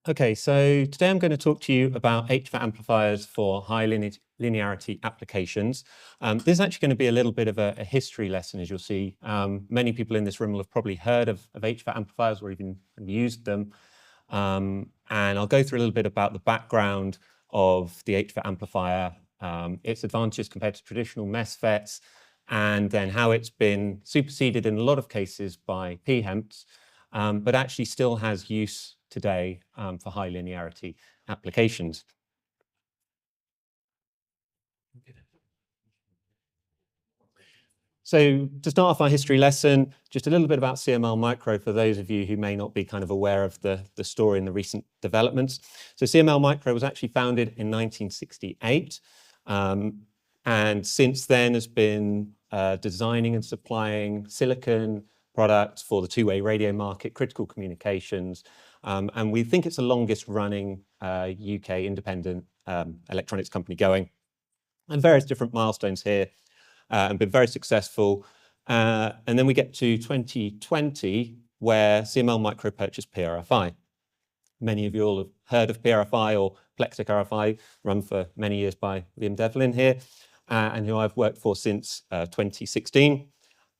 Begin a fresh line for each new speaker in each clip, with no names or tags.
Okay, so today I'm going to talk to you about HFET amplifiers for high linearity applications. This is actually going to be a little bit of a history lesson, as you'll see. Many people in this room will have probably heard of HFET amplifiers or even used them. And I'll go through a little bit about the background of the HFET amplifier, its advantages compared to traditional MESFETs, and then how it's been superseded in a lot of cases by pHEMTs, but actually still has use today for high linearity applications. So to start off our history lesson, just a little bit about CML Micro for those of you who may not be kind of aware of the story and the recent developments. So CML Micro was actually founded in 1968, and since then has been designing and supplying silicon products for the two-way radio market, critical communications, and we think it's the longest running UK independent electronics company going, and various different milestones here. And been very successful. And then we get to 2020, where CML Micro purchased PRFI. Many of you all have heard of PRFI or Plexic RFI, run for many years by Liam Devlin here, and who I've worked for since 2016.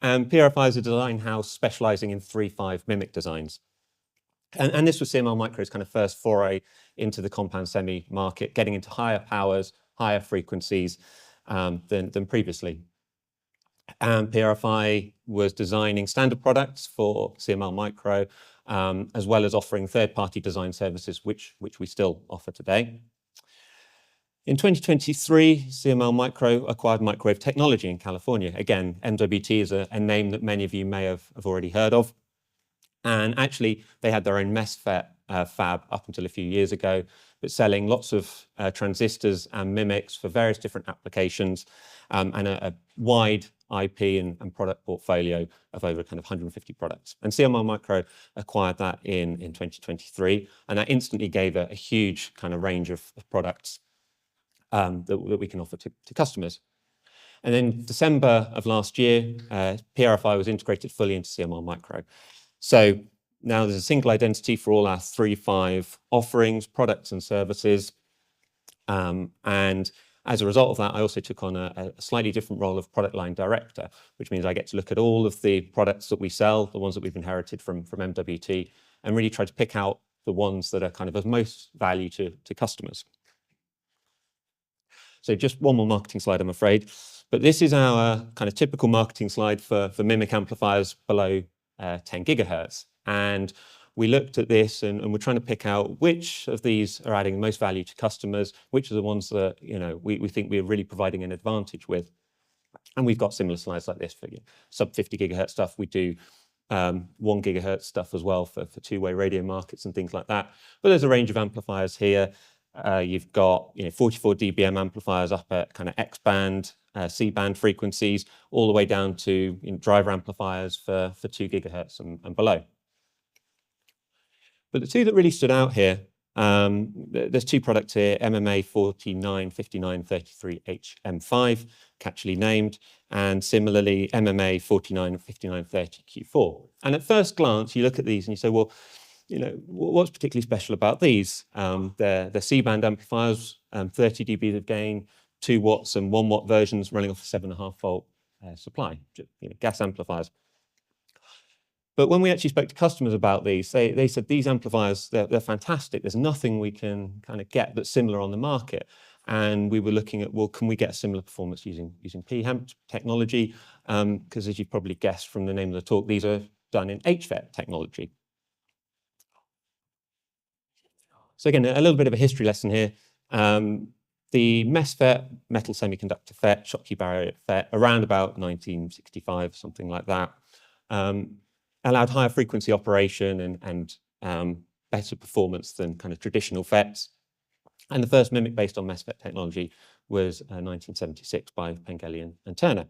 And PRFI is a design house specializing in 3.5 MMIC designs. And this was CML Micro's kind of first foray into the compound semi market, getting into higher powers, higher frequencies than previously. And PRFI was designing standard products for CML Micro, as well as offering third-party design services, which we still offer today. In 2023, CML Micro acquired Microwave Technology in California. Again, MWT is a name that many of you may have already heard of. And actually, they had their own MESFET fab up until a few years ago, but selling lots of transistors and MMICs for various different applications, and a wide IP and product portfolio of over kind of 150 products. And CML Micro acquired that in 2023, and that instantly gave a huge kind of range of products that we can offer to customers. And then December of last year, PRFI was integrated fully into CML Micro. So now there's a single identity for all our 3.5 offerings, products and services. And as a result of that, I also took on a slightly different role of product line director, which means I get to look at all of the products that we sell, the ones that we've inherited from MWT, and really try to pick out the ones that are kind of of most value to customers. So just one more marketing slide, I'm afraid. But this is our kind of typical marketing slide for MMIC amplifiers below 10 gigahertz. And we looked at this and we're trying to pick out which of these are adding the most value to customers, which are the ones that we think we're really providing an advantage with. And we've got similar slides like this for sub 50 gigahertz stuff. We do 1 gigahertz stuff as well for two-way radio markets and things like that. But there's a range of amplifiers here. You've got 44 dBm amplifiers up at kind of X-band, C-band frequencies, all the way down to driver amplifiers for 2 gigahertz and below. But the two that really stood out here, there's two products here, MMA 495933 HM5, catchily named, and similarly MMA 495930 Q4. And at first glance, you look at these and you say, well, what's particularly special about these? They're C-band amplifiers, 30 dB of gain, 2 watts and 1 watt versions running off a 7.5 volt supply, gas amplifiers. But when we actually spoke to customers about these, they said these amplifiers, they're fantastic. There's nothing we can kind of get that's similar on the market. And we were looking at, well, can we get a similar performance using pHEMT technology? Because as you've probably guessed from the name of the talk, these are done in HFET technology. So again, a little bit of a history lesson here. The MESFET, metal semiconductor FET, Schottky barrier FET, around about 1965, something like that, allowed higher frequency operation and better performance than kind of traditional FETs. And the first MMIC based on MESFET technology was 1976 by Pengelly and Turner.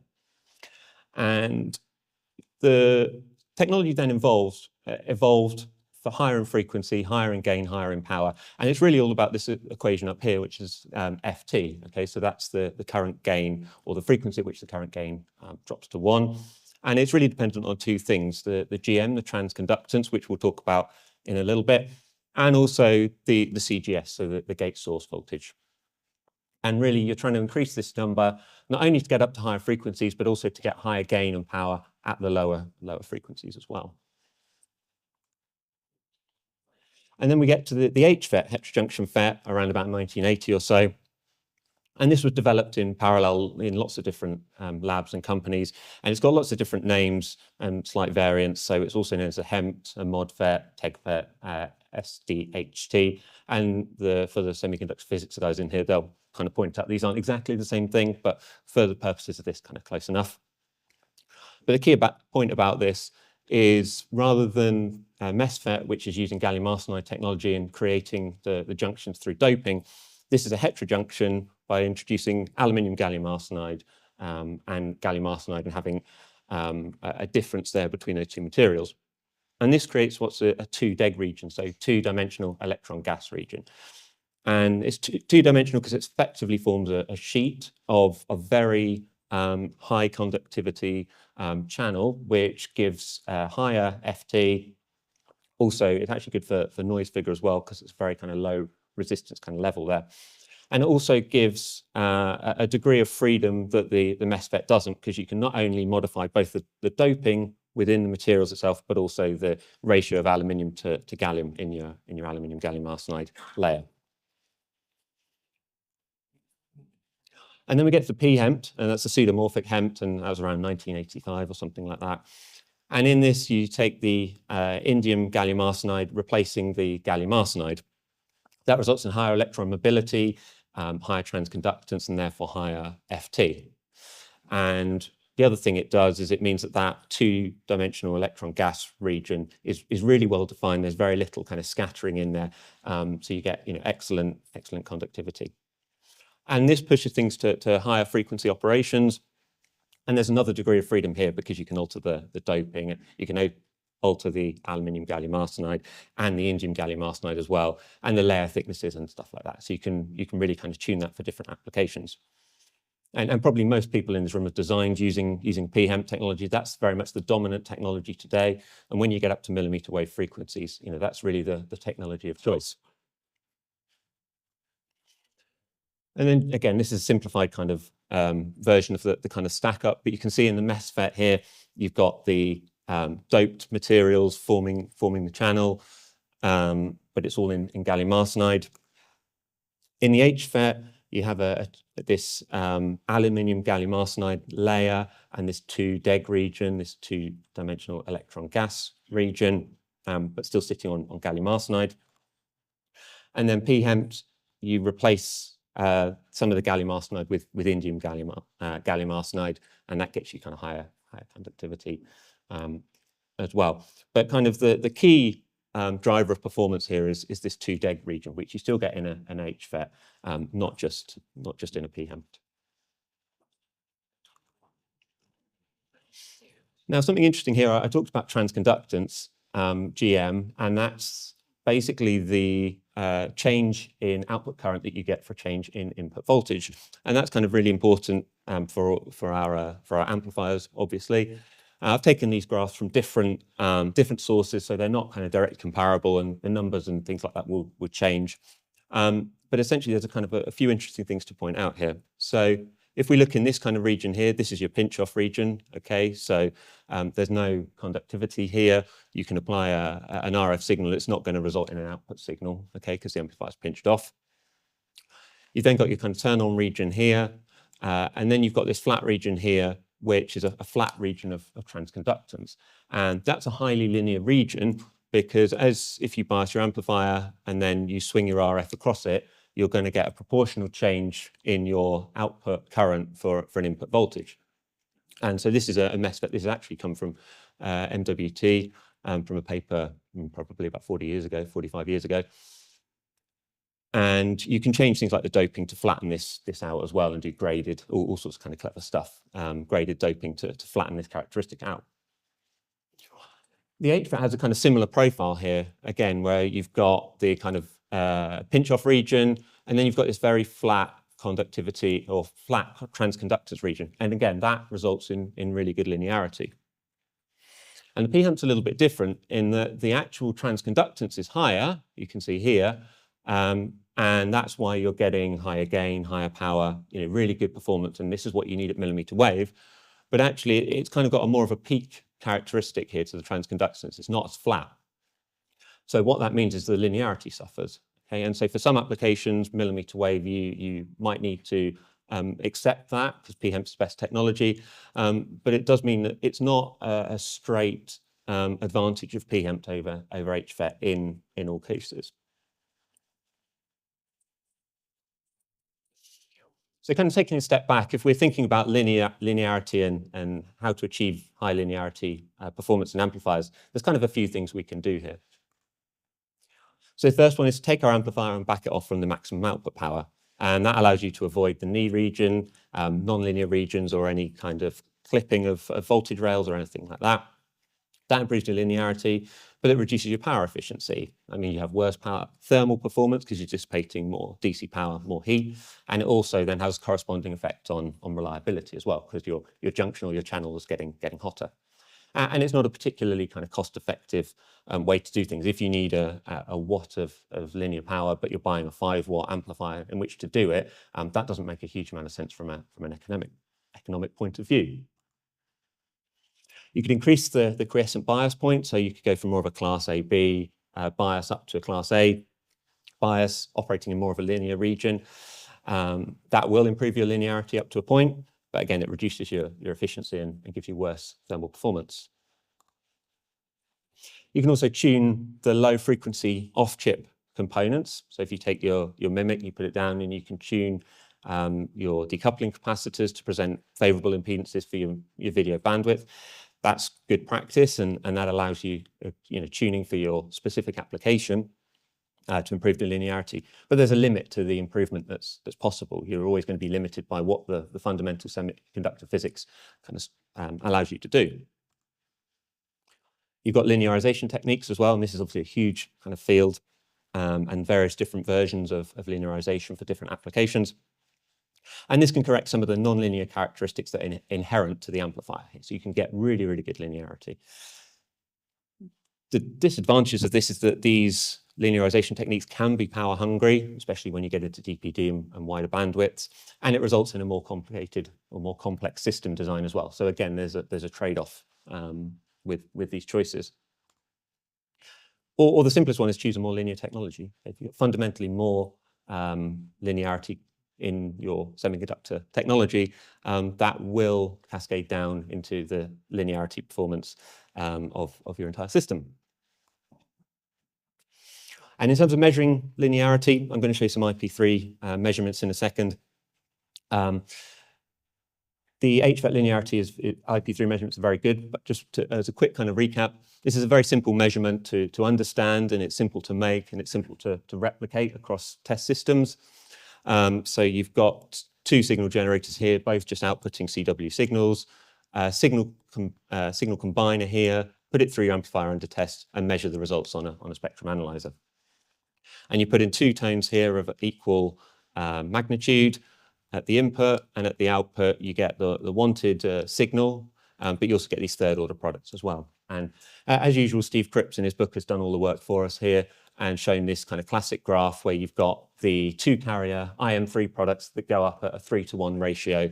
And the technology then evolved for higher in frequency, higher in gain, higher in power. And it's really all about this equation up here, which is FT. Okay, so that's the current gain, or the frequency at which the current gain drops to 1. And it's really dependent on two things, the GM, the transconductance, which we'll talk about in a little bit, and also the CGS, so the gate source voltage. And really, you're trying to increase this number, not only to get up to higher frequencies, but also to get higher gain and power at the lower frequencies as well. And then we get to the HFET, heterojunction FET, around about 1980 or so. And this was developed in parallel in lots of different labs and companies. And it's got lots of different names and slight variants. So it's also known as a pHEMT, a ModFET, TegFET, SDHT. And for the semiconductor physics guys in here, they'll kind of point out these aren't exactly the same thing, but for the purposes of this, kind of close enough. But the key point about this is rather than MESFET, which is using gallium arsenide technology and creating the junctions through doping, this is a heterojunction by introducing aluminium gallium arsenide and gallium arsenide and having a difference there between those two materials. And this creates what's a 2-deg region, so two-dimensional electron gas region. And it's two-dimensional because it effectively forms a sheet of very high conductivity channel, which gives higher FT. Also, it's actually good for noise figure as well because it's very kind of low resistance kind of level there. And it also gives a degree of freedom that the MESFET doesn't, because you can not only modify both the doping within the materials itself, but also the ratio of aluminium to gallium in your aluminium gallium arsenide layer. And then we get to pHEMT, and that's a pseudomorphic HEMT, and that was around 1985 or something like that. And in this, you take the indium gallium arsenide replacing the gallium arsenide. That results in higher electron mobility, higher transconductance, and therefore higher FT. And the other thing it does is it means that two-dimensional electron gas region is really well defined. There's very little kind of scattering in there, so you get excellent conductivity. And this pushes things to higher frequency operations. And there's another degree of freedom here because you can alter the doping. You can alter the aluminium gallium arsenide and the indium gallium arsenide as well, and the layer thicknesses and stuff like that. So you can really kind of tune that for different applications. And probably most people in this room are designed using pHEMT technology. That's very much the dominant technology today. And when you get up to millimeter wave frequencies, that's really the technology of choice. And then again, this is a simplified kind of version of the kind of stack up, but you can see in the MESFET here, you've got the doped materials forming the channel, but it's all in gallium arsenide. In the HFET, you have this aluminium gallium arsenide layer and this 2-deg region, this two-dimensional electron gas region, but still sitting on gallium arsenide. And then pHEMT, you replace some of the gallium arsenide with indium gallium arsenide, and that gets you kind of higher conductivity as well. But kind of the key driver of performance here is this 2-deg region, which you still get in an HFET, not just in a pHEMT. Now, something interesting here, I talked about transconductance, GM, and that's basically the change in output current that you get for change in input voltage. And that's kind of really important for our amplifiers, obviously. I've taken these graphs from different sources, so they're not kind of directly comparable, and the numbers and things like that would change. But essentially, there's a few interesting things to point out here. So if we look in this kind of region here, this is your pinch-off region, okay? So there's no conductivity here. You can apply an RF signal. It's not going to result in an output signal, okay, because the amplifier's pinched off. You've then got your kind of turn-on region here, and then you've got this flat region here, which is a flat region of transconductance. And that's a highly linear region because if you bias your amplifier and then you swing your RF across it, you're going to get a proportional change in your output current for an input voltage. And so this is a MESFET. This has actually come from MWT, from a paper probably about 45 years ago. And you can change things like the doping to flatten this out as well and do graded, all sorts of kind of clever stuff, graded doping to flatten this characteristic out. The HFET has a kind of similar profile here, again, where you've got the kind of pinch-off region, and then you've got this very flat conductivity or flat transconductance region. And again, that results in really good linearity. And the pHEMT's a little bit different in that the actual transconductance is higher, you can see here, and that's why you're getting higher gain, higher power, really good performance, and this is what you need at mmWave. But actually, it's kind of got a more of a peak characteristic here to the transconductance. It's not as flat. So what that means is the linearity suffers. Okay, and so for some applications, mmWave, you might need to accept that because pHEMT's best technology, but it does mean that it's not a straight advantage of pHEMT over HFET in all cases. So kind of taking a step back, if we're thinking about linearity and how to achieve high linearity performance in amplifiers, there's kind of a few things we can do here. So the first one is to take our amplifier and back it off from the maximum output power. And that allows you to avoid the knee region, nonlinear regions, or any kind of clipping of voltage rails or anything like that. That improves your linearity, but it reduces your power efficiency. I mean, you have worse power thermal performance because you're dissipating more DC power, more heat, and it also then has a corresponding effect on reliability as well, because your junction or your channel is getting hotter. And it's not a particularly kind of cost-effective way to do things. If you need a watt of linear power, but you're buying a 5-watt amplifier in which to do it, that doesn't make a huge amount of sense from an economic point of view. You could increase the quiescent bias point, so you could go from more of a class AB bias up to a class A bias, operating in more of a linear region. That will improve your linearity up to a point, but again, it reduces your efficiency and gives you worse thermal performance. You can also tune the low frequency off-chip components. So if you take your MMIC, you put it down, and you can tune your decoupling capacitors to present favorable impedances for your video bandwidth. That's good practice, and that allows you, tuning for your specific application to improve the linearity. But there's a limit to the improvement that's possible. You're always going to be limited by what the fundamental semiconductor physics kind of allows you to do. You've got linearization techniques as well, and this is obviously a huge kind of field, and various different versions of linearization for different applications. And this can correct some of the nonlinear characteristics that are inherent to the amplifier. So you can get really, really good linearity. The disadvantages of this is that these linearization techniques can be power hungry, especially when you get into DPD and wider bandwidths, and it results in a more complicated or more complex system design as well. So again, there's a trade-off with these choices. Or the simplest one is choose a more linear technology. If you've got fundamentally more linearity in your semiconductor technology, that will cascade down into the linearity performance of your entire system. And in terms of measuring linearity, I'm going to show you some IP3 measurements in a second. The HFET linearity IP3 measurements are very good, but just as a quick kind of recap, this is a very simple measurement to understand, and it's simple to make, and it's simple to replicate across test systems. So you've got two signal generators here, both just outputting CW signals, signal combiner here, put it through your amplifier under test, and measure the results on a spectrum analyzer. And you put in two tones here of equal magnitude at the input, and at the output you get the wanted signal, but you also get these third order products as well. And as usual, Steve Cripps in his book has done all the work for us here and shown this kind of classic graph where you've got the 2-carrier IM3 products that go up at a 3-to-1 ratio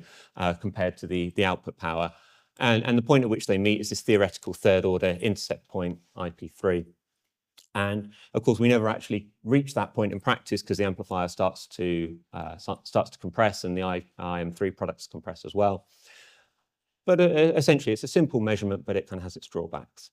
compared to the output power. And the point at which they meet is this theoretical third order intercept point, IP3. And of course, we never actually reach that point in practice because the amplifier starts to compress, and the IM3 products compress as well. But essentially, it's a simple measurement, but it kind of has its drawbacks.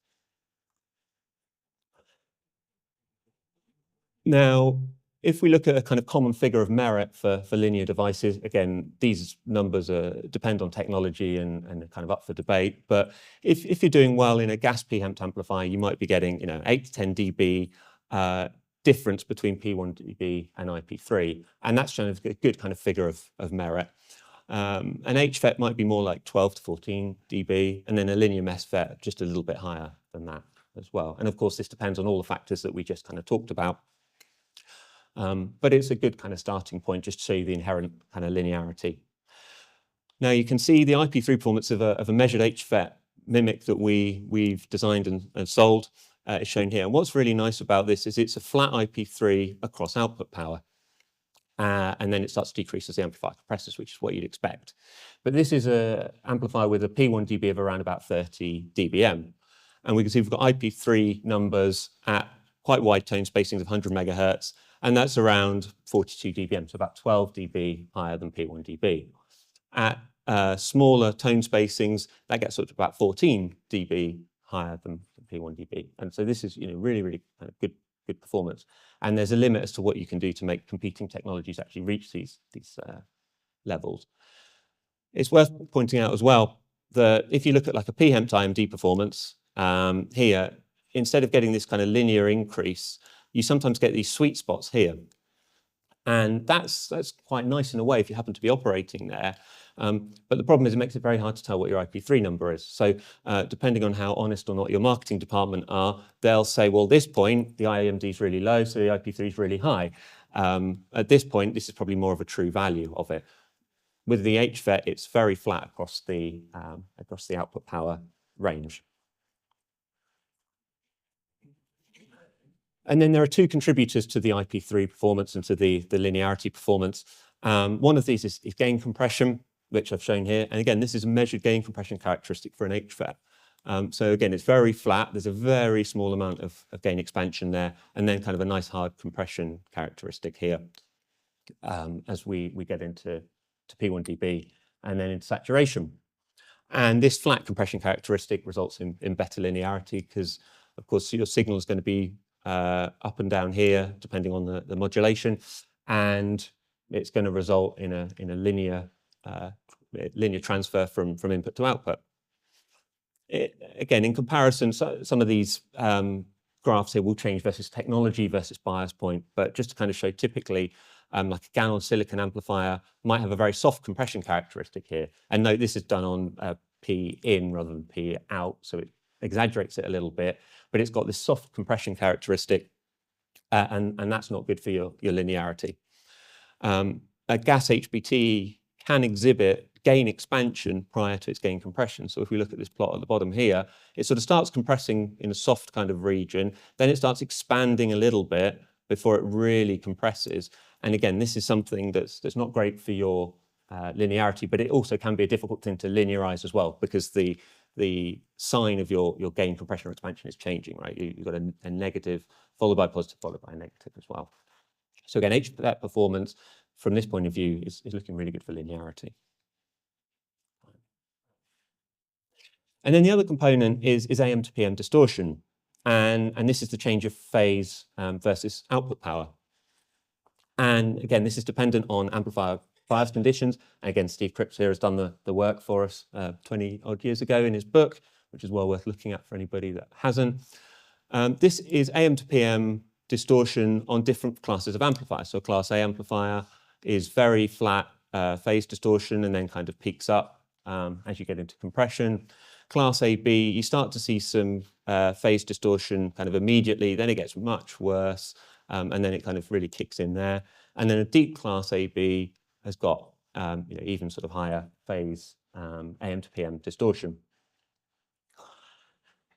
Now, if we look at a kind of common figure of merit for linear devices, again, these numbers depend on technology and are kind of up for debate. But if you're doing well in a gas pHEMT amplifier, you might be getting 8 to 10 dB difference between P1 dB and IP3, and that's kind of a good kind of figure of merit. An HFET might be more like 12 to 14 dB, and then a linear MESFET just a little bit higher than that as well. And of course, this depends on all the factors that we just kind of talked about. But it's a good kind of starting point just to show you the inherent kind of linearity. Now you can see the IP3 performance of a measured HFET MMIC that we've designed and sold is shown here. And what's really nice about this is it's a flat IP3 across output power. And then it starts to decrease as the amplifier compresses, which is what you'd expect. But this is an amplifier with a P1 dB of around about 30 dBm. And we can see we've got IP3 numbers at quite wide tone spacings of 100 megahertz, and that's around 42 dBm, so about 12 dB higher than P1 dB. At smaller tone spacings, that gets up to about 14 dB higher than P1 dB. And so this is, really, really kind of good performance. And there's a limit as to what you can do to make competing technologies actually reach these levels. It's worth pointing out as well that if you look at like a pHEMT IMD performance here, instead of getting this kind of linear increase, you sometimes get these sweet spots here. And that's quite nice in a way if you happen to be operating there. But the problem is it makes it very hard to tell what your IP3 number is. So depending on how honest or not your marketing department are, they'll say, well, at this point, the IMD is really low, so the IP3 is really high. At this point, this is probably more of a true value of it. With the HFET, it's very flat across the output power range. And then there are two contributors to the IP3 performance and to the linearity performance. One of these is gain compression, which I've shown here. And again, this is a measured gain compression characteristic for an HFET. So again, it's very flat. There's a very small amount of gain expansion there, and then kind of a nice hard compression characteristic here as we get into P1 dB and then into saturation. And this flat compression characteristic results in better linearity because, of course, your signal is going to be up and down here, depending on the modulation, and it's going to result in a linear transfer from input to output. Again, in comparison, some of these graphs here will change versus technology versus bias point, but just to kind of show typically, like a GaN on silicon amplifier might have a very soft compression characteristic here. And note this is done on P in rather than P out, so it exaggerates it a little bit, but it's got this soft compression characteristic, and that's not good for your linearity. A GaAs HFET can exhibit gain expansion prior to its gain compression. So if we look at this plot at the bottom here, it sort of starts compressing in a soft kind of region, then it starts expanding a little bit before it really compresses. And again, this is something that's not great for your linearity, but it also can be a difficult thing to linearize as well, because the sign of your gain compression or expansion is changing, right? You've got a negative followed by positive followed by a negative as well. So again, HFET performance from this point of view is looking really good for linearity. And then the other component is AM to PM distortion. And this is the change of phase versus output power. And again, this is dependent on amplifier bias conditions. And again, Steve Cripps here has done the work for us 20 odd years ago in his book, which is well worth looking at for anybody that hasn't. This is AM to PM distortion on different classes of amplifiers. So class A amplifier is very flat phase distortion and then kind of peaks up as you get into compression. Class AB, you start to see some phase distortion kind of immediately, then it gets much worse, and then it kind of really kicks in there. And then a deep class AB has got even sort of higher phase AM to PM distortion.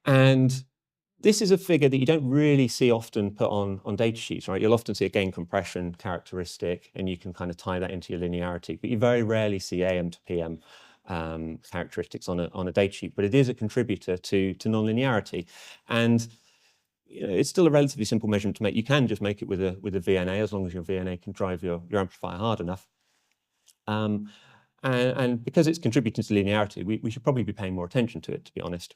And this is a figure that you don't really see often put on data sheets, right? You'll often see a gain compression characteristic, and you can kind of tie that into your linearity, but you very rarely see AM to PM characteristics on a data sheet, but it is a contributor to nonlinearity. And it's still a relatively simple measurement to make. You can just make it with a VNA as long as your VNA can drive your amplifier hard enough. And because it's contributing to linearity, we should probably be paying more attention to it, to be honest.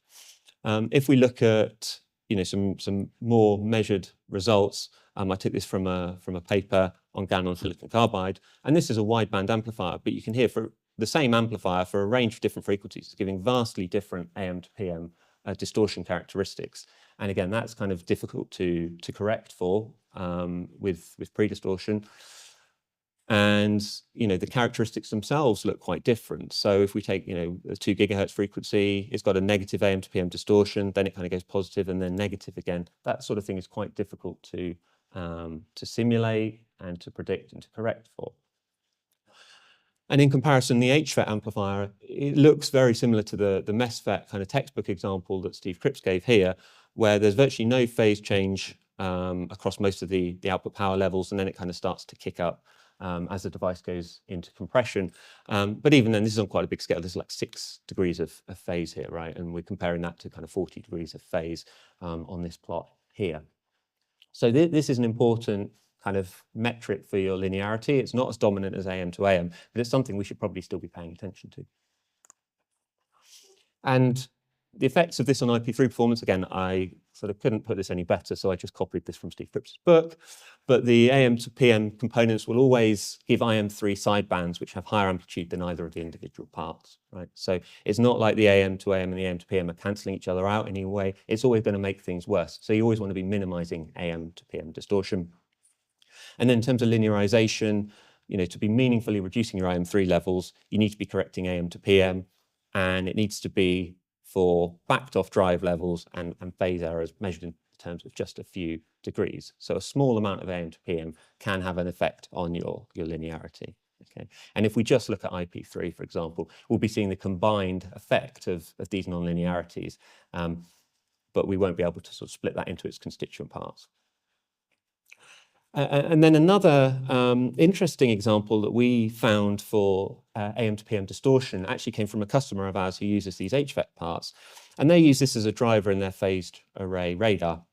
If we look at some more measured results, I took this from a paper on GaN on silicon carbide, and this is a wideband amplifier, but you can hear for the same amplifier for a range of different frequencies, giving vastly different AM to PM distortion characteristics. And again, that's kind of difficult to correct for with pre-distortion. And the characteristics themselves look quite different. So if we take the 2 gigahertz frequency, it's got a negative AM to PM distortion, then it kind of goes positive and then negative again. That sort of thing is quite difficult to simulate and to predict and to correct for. And in comparison, the HFET amplifier, it looks very similar to the MESFET kind of textbook example that Steve Cripps gave here, where there's virtually no phase change across most of the output power levels, and then it kind of starts to kick up as the device goes into compression. But even then, this is on quite a big scale. There's like 6 degrees of phase here, right? And we're comparing that to kind of 40 degrees of phase on this plot here. So this is an important kind of metric for your linearity. It's not as dominant as AM to AM, but it's something we should probably still be paying attention to. And the effects of this on IP3 performance, again, I sort of couldn't put this any better, so I just copied this from Steve Cripps' book. But the AM to PM components will always give IM3 sidebands, which have higher amplitude than either of the individual parts, right? So it's not like the AM to AM and the AM to PM are cancelling each other out in any way. It's always going to make things worse. So you always want to be minimizing AM to PM distortion. And then in terms of linearization, to be meaningfully reducing your IM3 levels, you need to be correcting AM to PM, and it needs to be for backed off drive levels and phase errors measured in terms of just a few degrees. So a small amount of AM to PM can have an effect on your linearity. Okay. And if we just look at IP3, for example, we'll be seeing the combined effect of these nonlinearities, but we won't be able to sort of split that into its constituent parts. And then another interesting example that we found for AM to PM distortion actually came from a customer of ours who uses these HFET parts. And they use this as a driver in their phased array radar.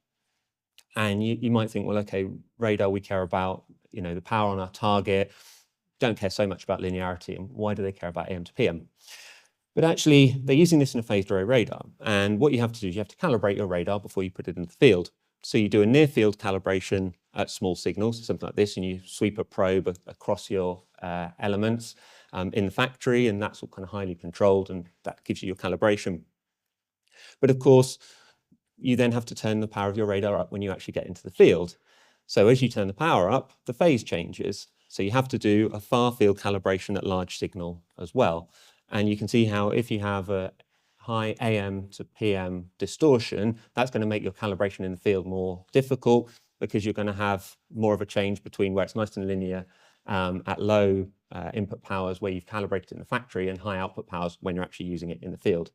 And you might think, well, okay, radar, we care about the power on our target, don't care so much about linearity. And why do they care about AM to PM? But actually, they're using this in a phased array radar. And what you have to do is you have to calibrate your radar before you put it in the field. So you do a near field calibration at small signals, something like this, and you sweep a probe across your elements in the factory, and that's all kind of highly controlled, and that gives you your calibration. But of course, you then have to turn the power of your radar up when you actually get into the field. So as you turn the power up, the phase changes. So you have to do a far field calibration at large signal as well. And you can see how if you have a high AM to PM distortion, that's going to make your calibration in the field more difficult because you're going to have more of a change between where it's nice and linear at low input powers where you've calibrated in the factory and high output powers when you're actually using it in the field.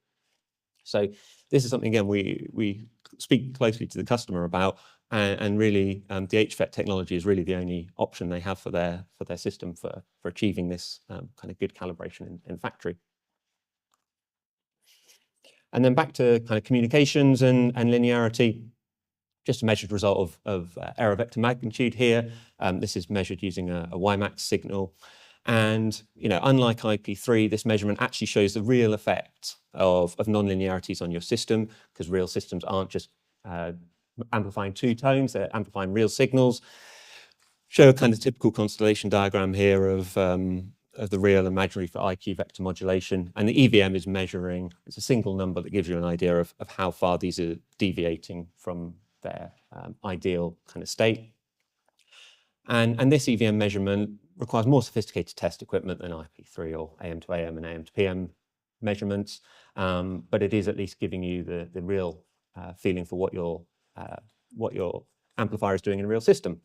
So this is something, again, we speak closely to the customer about, and really the HFET technology is really the only option they have for their system for achieving this kind of good calibration in factory. And then back to kind of communications and linearity, just a measured result of error vector magnitude here. This is measured using a WiMAX signal. And unlike IP3, this measurement actually shows the real effect of nonlinearities on your system, because real systems aren't just amplifying two tones, they're amplifying real signals. Show a kind of typical constellation diagram here of the real and imaginary for IQ vector modulation. And the EVM is measuring, it's a single number that gives you an idea of how far these are deviating from their ideal kind of state. And this EVM measurement requires more sophisticated test equipment than IP3 or AM to AM and AM to PM measurements, but it is at least giving you the real feeling for what your amplifier is doing in a real system.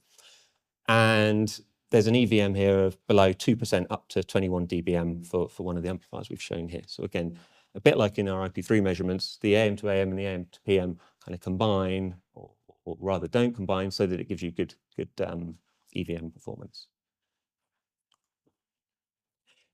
And there's an EVM here of below 2% up to 21 dBm for one of the amplifiers we've shown here. So again, a bit like in our IP3 measurements, the AM to AM and the AM to PM kind of combine, or rather don't combine, so that it gives you good EVM performance.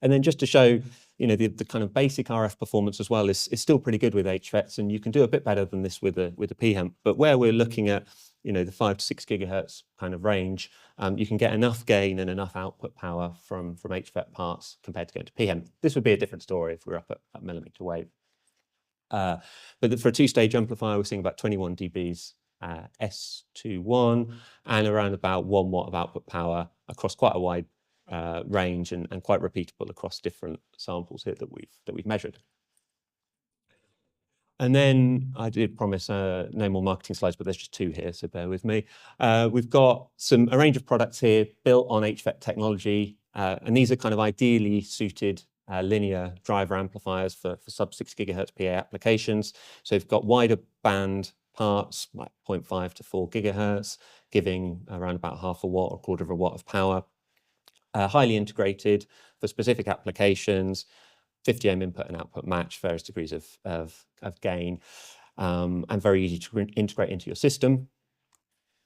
And then just to show, the kind of basic RF performance as well is still pretty good with HFETs, and you can do a bit better than this with a pHEMT. But where we're looking at, the 5 to 6 gigahertz kind of range, you can get enough gain and enough output power from HFET parts compared to going to pHEMT. This would be a different story if we were up at millimeter wave. But for a two-stage amplifier, we're seeing about 21 dBs S21 and around about 1 watt of output power across quite a wide range and quite repeatable across different samples here that we've measured. And then I did promise no more marketing slides, but there's just 2 here, so bear with me. We've got a range of products here built on HFET technology, and these are kind of ideally suited linear driver amplifiers for sub 6 gigahertz PA applications. So we've got wider band parts like 0.5 to 4 gigahertz, giving around about half a watt or quarter of a watt of power. highly integrated for specific applications, 50 ohm input and output match, various degrees of gain, and very easy to integrate into your system,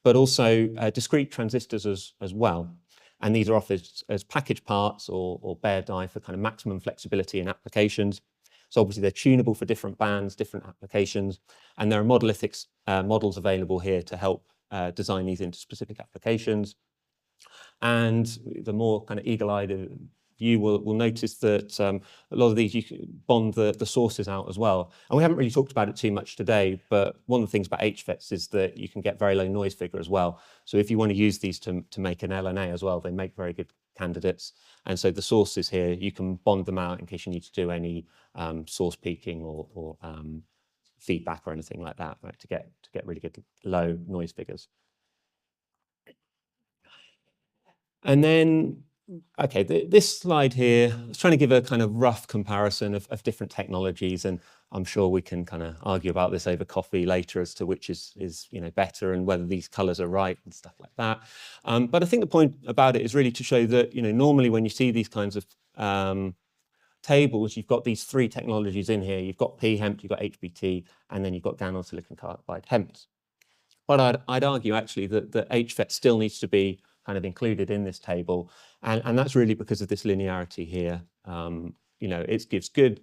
but also discrete transistors as well. And these are offered as package parts or bare die for kind of maximum flexibility in applications. So obviously they're tunable for different bands, different applications, and there are monolithic models available here to help design these into specific applications. And the more kind of eagle-eyed view will notice that a lot of these you can bond the sources out as well. And we haven't really talked about it too much today, but one of the things about HFETs is that you can get very low noise figure as well. So if you want to use these to make an LNA as well, they make very good candidates. And so the sources here, you can bond them out in case you need to do any source peaking or feedback or anything like that, right, to get really good low noise figures. And then, okay, this slide here, I was trying to give a kind of rough comparison of different technologies, and I'm sure we can kind of argue about this over coffee later as to which is better and whether these colors are right and stuff like that. But I think the point about it is really to show that normally when you see these kinds of tables, you've got these three technologies in here. You've got pHEMT, you've got HBT, and then you've got GaN on silicon carbide HEMT. But I'd argue actually that the HFET still needs to be kind of included in this table, and that's really because of this linearity here. It gives good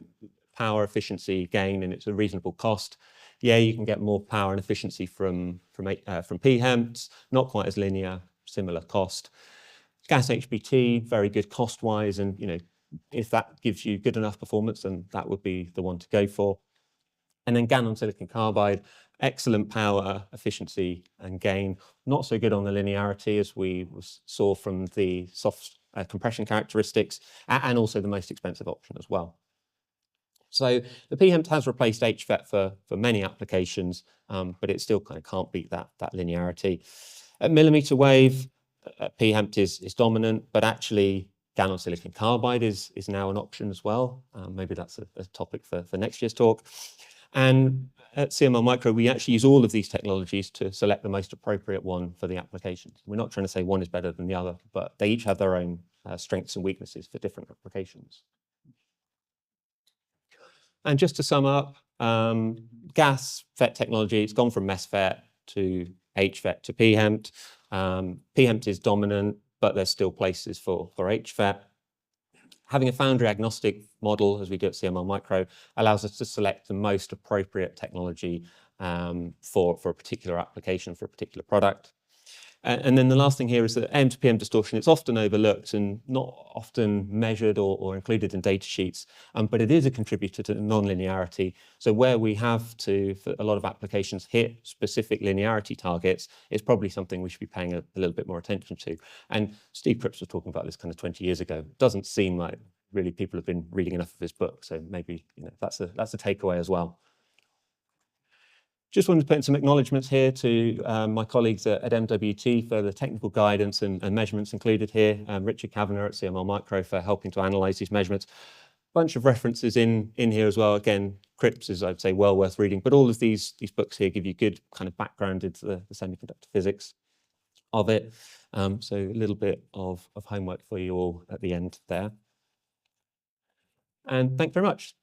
power efficiency gain, and it's a reasonable cost. Yeah, you can get more power and efficiency from pHEMT, not quite as linear, similar cost. GaAs HFET, very good cost-wise, and if that gives you good enough performance, then that would be the one to go for. And then GaN on silicon carbide, excellent power, efficiency, and gain. Not so good on the linearity, as we saw from the soft compression characteristics, and also the most expensive option as well. So the pHEMT has replaced HFET for many applications, but it still kind of can't beat that linearity. At mmWave, pHEMT is dominant, but actually GaN on silicon carbide is now an option as well. Maybe that's a topic for next year's talk. And at CML Micro, we actually use all of these technologies to select the most appropriate one for the applications. We're not trying to say one is better than the other, but they each have their own strengths and weaknesses for different applications. And just to sum up, GaAs FET technology, it's gone from MESFET to HFET to pHEMT. pHEMT is dominant, but there's still places for HFET. Having a foundry agnostic model, as we do at CML Micro, allows us to select the most appropriate technology for a particular application, for a particular product. And then the last thing here is that AM-PM distortion, it's often overlooked and not often measured or included in data sheets, but it is a contributor to nonlinearity. So where we have to, for a lot of applications, hit specific linearity targets, it's probably something we should be paying a little bit more attention to. And Steve Cripps was talking about this kind of 20 years ago. It doesn't seem like really people have been reading enough of his book, so maybe that's a takeaway as well. Just wanted to put in some acknowledgements here to my colleagues at MWT for the technical guidance and measurements included here. Richard Kavanagh at CML Micro for helping to analyze these measurements. Bunch of references in here as well. Again, Cripps is, I'd say, well worth reading, but all of these books here give you good kind of background into the semiconductor physics of it. So a little bit of homework for you all at the end there. And thank you very much.